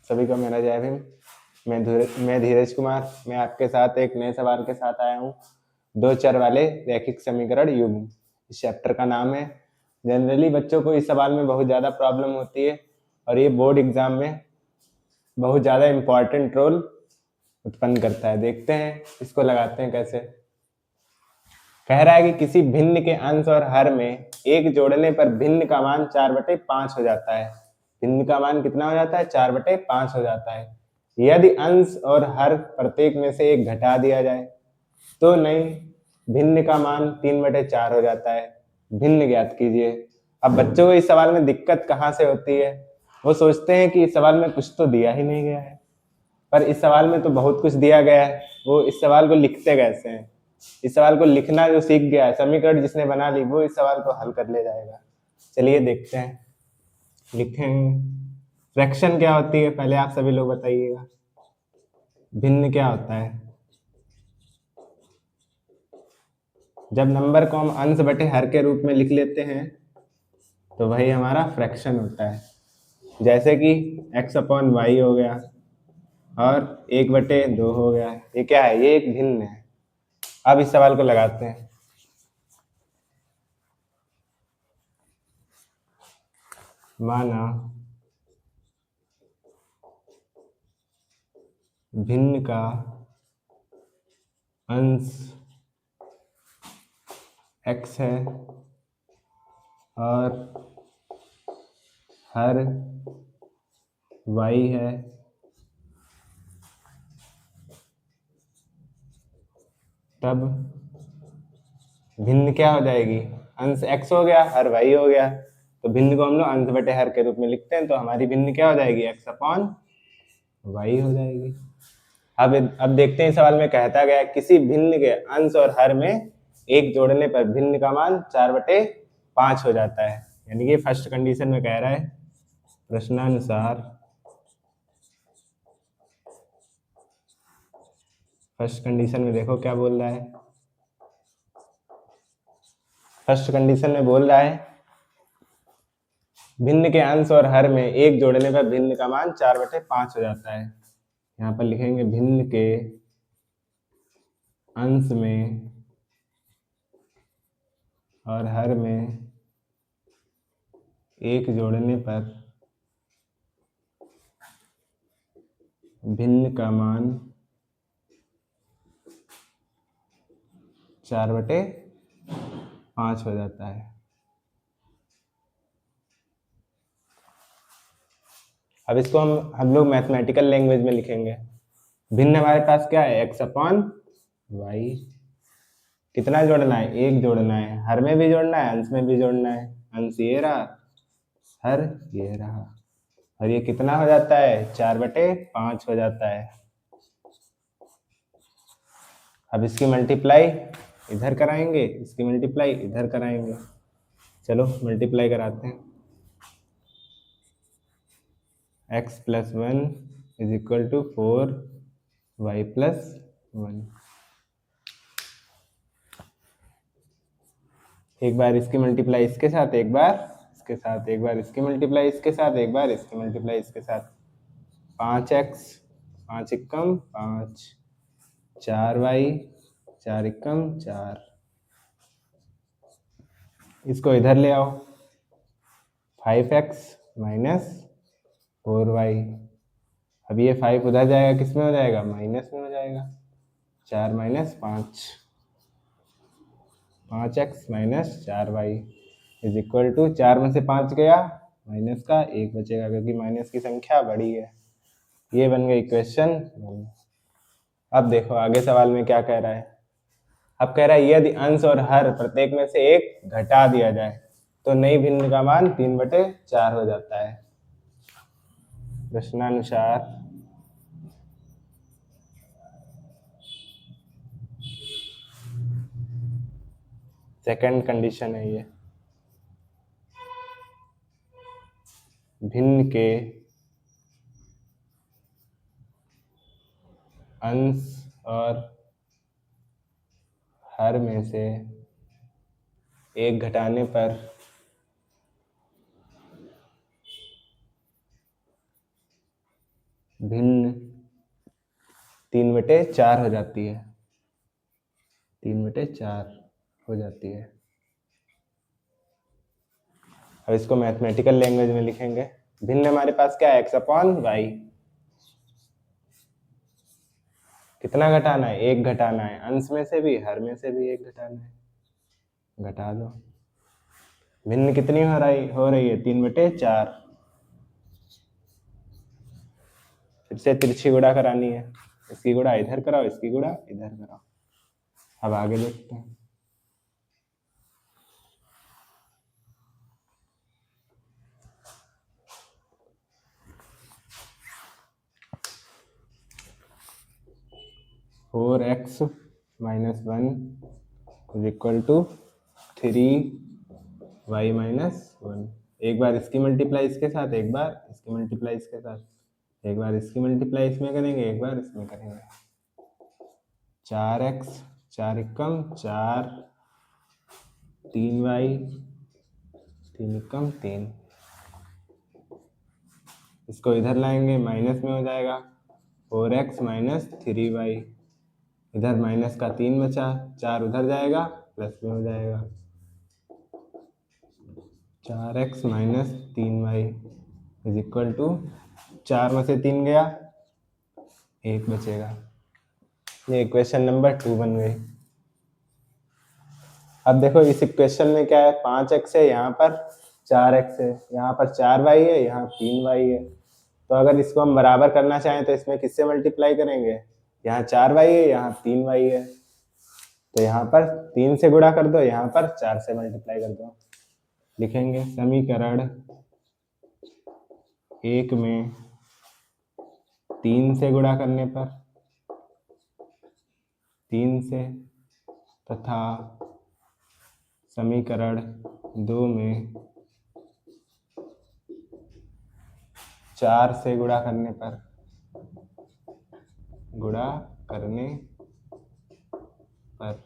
सभी को मेरा जय भीम। मैं धीरज कुमार। मैं आपके साथ एक नए सवाल के साथ आया हूँ। दो चर वाले रैखिक समीकरण युग्म, इस चैप्टर का नाम है। जनरली बच्चों को इस सवाल में बहुत ज़्यादा प्रॉब्लम होती है और ये बोर्ड एग्जाम में बहुत ज़्यादा इम्पॉर्टेंट रोल उत्पन्न करता है। देखते हैं इसको लगाते हैं कैसे। कह रहा है कि किसी भिन्न के अंश और हर में एक जोड़ने पर भिन्न का मान 4/5 हो जाता है। भिन्न का मान कितना हो जाता है? 4/5 हो जाता है। यदि अंश और हर प्रत्येक में से एक घटा दिया जाए तो नहीं भिन्न का मान 3/4 हो जाता है। भिन्न ज्ञात कीजिए। अब बच्चों को इस सवाल में दिक्कत कहाँ से होती है? वो सोचते हैं कि इस सवाल में कुछ तो दिया ही नहीं गया है, पर इस सवाल में तो बहुत कुछ दिया गया है। वो इस सवाल को लिखते कैसे हैं? इस सवाल को लिखना जो सीख गया है, समीकरण जिसने बना ली, वो इस सवाल को हल कर ले जाएगा। चलिए देखते हैं, लिखेंगे। फ्रैक्शन क्या होती है पहले आप सभी लोग बताइएगा। भिन्न क्या होता है? जब नंबर को हम अंश बटे हर के रूप में लिख लेते हैं तो वही हमारा फ्रैक्शन होता है। जैसे कि x/y हो गया और 1/2 हो गया। ये क्या है? ये एक भिन्न है। अब इस सवाल को लगाते हैं। माना भिन्न का अंश x है और हर y है, तब भिन्न क्या हो जाएगी? अंश x हो गया, हर y हो गया, तो भिन्न को हम लोग अंश बटे हर के रूप में लिखते हैं, तो हमारी भिन्न क्या हो जाएगी? x/y हो जाएगी। अब देखते हैं सवाल में कहता गया किसी भिन्न के अंश और हर में एक जोड़ने पर भिन्न का मान 4/5 हो जाता है। यानी कि फर्स्ट कंडीशन में कह रहा है प्रश्नानुसार फर्स्ट कंडीशन में देखो क्या बोल रहा है। फर्स्ट कंडीशन में बोल रहा है भिन्न के अंश और हर में एक जोड़ने पर भिन्न का मान 4/5 हो जाता है। यहाँ पर लिखेंगे भिन्न के अंश में और हर में एक जोड़ने पर भिन्न का मान 4/5 हो जाता है। अब इसको हम लोग मैथमेटिकल लैंग्वेज में लिखेंगे। भिन्न हमारे पास क्या है? x/y। कितना जोड़ना है? एक जोड़ना है। हर में भी जोड़ना है, अंश में भी जोड़ना है। अंश ये रहा, हर ये रहा, और ये कितना हो जाता है? 4/5 हो जाता है। अब इसकी मल्टीप्लाई इधर कराएंगे, इसकी मल्टीप्लाई इधर कराएंगे। चलो मल्टीप्लाई कराते हैं। x+1 = 4y+1। एक बार इसकी मल्टीप्लाई इसके साथ, एक बार इसके साथ, एक बार इसकी मल्टीप्लाई इसके साथ, एक बार इसकी मल्टीप्लाई इसके साथ। 5x 5 एकम 5, 4y 4 एकम 4। इसको इधर ले आओ। 5x - 4y। अब ये 5 उधर जाएगा, किस में हो जाएगा? माइनस में हो जाएगा। 4 - 5, 5x - 4y = 4 में से 5 गया, माइनस का 1 बचेगा, क्योंकि माइनस की संख्या बड़ी है। ये बन गई इक्वेशन 1। अब देखो आगे सवाल में क्या कह रहा है। अब कह रहा है यदि अंश और हर प्रत्येक में से एक घटा दिया जाए तो नई भिन्न का मान 3/4 हो जाता है। प्रश्नानुसार सेकंड कंडीशन है ये। भिन्न के अंश और हर में से एक घटाने पर भिन्न 3/4 हो जाती है, 3/4 हो जाती है। अब इसको मैथमेटिकल लैंग्वेज में लिखेंगे। भिन्न हमारे पास क्या है, x/y। कितना घटाना है, 1 घटाना है, अंश में से भी हर में से भी 1 घटाना है, घटा दो। भिन्न कितनी हो रही है 3/4। फिर से तिरछी गुणा करानी है, इसकी गुणा इधर कराओ, इसकी गुणा इधर कराओ। अब आगे देखते हैं। Four x minus 1 is equal to 3y-1। एक बार इसकी मल्टीप्लाई इसके साथ, एक बार इसकी मल्टीप्लाई इसके साथ, एक बार इसकी मल्टीप्लाई इसमें करेंगे, एक बार इसमें करेंगे। 4x 4 एकम 4, 3y 3 एकम 3। इसको इधर लाएंगे, माइनस में हो जाएगा 4x माइनस 3y। इधर माइनस का 3 बचा, 4 उधर जाएगा, प्लस में हो जाएगा 4x minus 3y is equal to 4 में से 3 गया, 1 बचेगा। ये इक्वेशन नंबर 2 बन गई। अब देखो इस इक्वेशन में क्या है, 5x है, यहाँ पर 4x है, यहाँ पर 4y है, यहाँ 3y है। तो अगर इसको हम बराबर करना चाहें तो इसमें किससे मल्टीप्लाई करेंगे, यहाँ 4y है, यहाँ 3y है, तो यहाँ पर 3 से गुणा कर दो, यहाँ पर 4 से मल्टीप्लाई कर दो। लिखेंगे समीकरण 1 में 3 से गुणा करने पर 3 से, तथा समीकरण 2 में 4 से गुणा करने पर, गुणा करने पर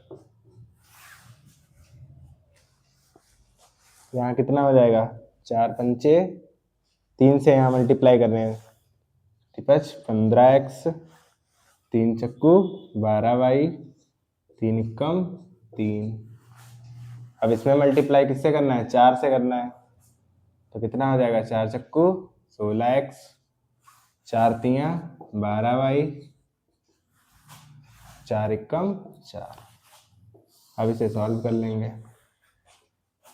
यहाँ कितना हो जाएगा, 4 पंचे 3 से यहाँ मल्टीप्लाई करने हैं, 15x 3 चक्कू 12y 3 एकम 3। अब इसमें मल्टीप्लाई किससे करना है, 4 से करना है, तो कितना हो जाएगा, 4 चक्कू 16x 4 तियां 12y 4 एकम 4। अब इसे सॉल्व कर लेंगे।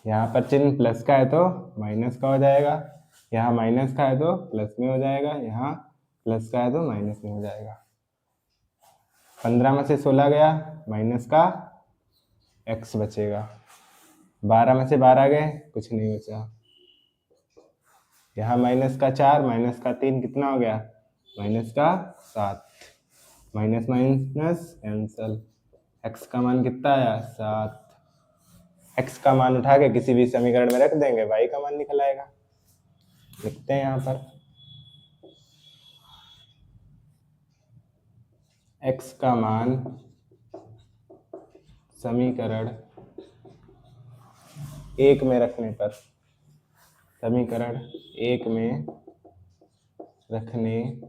यहाँ पर चिन्ह प्लस का है तो माइनस का हो जाएगा, यहाँ माइनस का है तो प्लस में हो जाएगा, यहाँ प्लस का है तो माइनस में हो जाएगा। 15 में से 16 गया, माइनस का x बचेगा। 12 में से 12 गए, कुछ नहीं बचा। यहाँ माइनस का 4 माइनस का 3 कितना हो गया, माइनस का 7। माइनस माइनस कैंसल, x का मान कितना आया, 7। x का मान उठा के किसी भी समीकरण में रख देंगे, y का मान निकल आएगा। लिखते हैं यहाँ पर x का मान समीकरण 1 में रखने पर, समीकरण 1 में रखने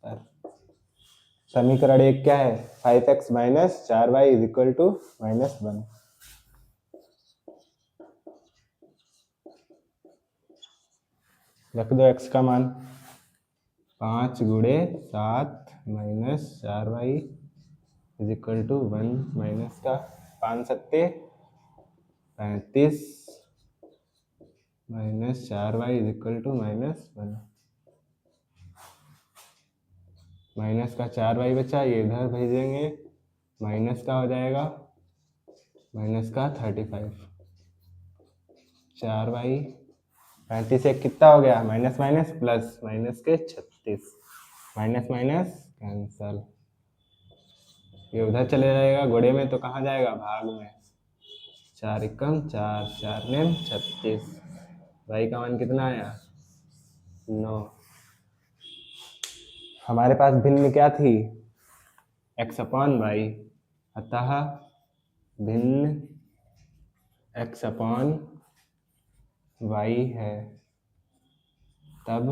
पर, समीकरण 1 क्या है, 5x minus 4y is equal to -1। रख दो x का मान, 5 गुणे 7 minus 4y is equal to 1, minus का 5 सत्ते 35 minus 4y is equal to -1। Minus का 4y बचा, ये इधर भेजेंगे, माइनस का हो जाएगा, माइनस का 35, 4y 35 एक कितना हो गया, माइनस माइनस प्लस, माइनस के 36, माइनस माइनस कैंसल, ये उधर चले जाएगा गुणे में, तो कहाँ जाएगा, भाग में। 4 एकम 4, 4 ने 36, y का मान कितना आया, 9। हमारे पास भिन्न क्या थी, x/y, अतः भिन्न x/y है, तब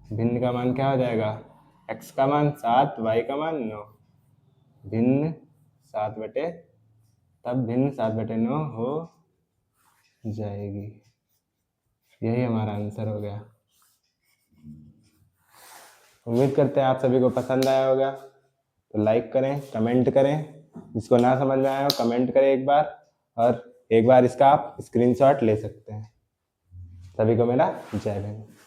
भिन्न का मान क्या हो जाएगा, x का मान 7, y का मान 9, भिन्न 7/, तब भिन्न 7/9 हो जाएगी। यही हमारा आंसर हो गया। उम्मीद करते हैं आप सभी को पसंद आया होगा, तो लाइक करें, कमेंट करें, जिसको ना समझ में आया हो कमेंट करें एक बार, और एक बार इसका आप स्क्रीनशॉट ले सकते हैं। सभी को मेरा जय हिंद।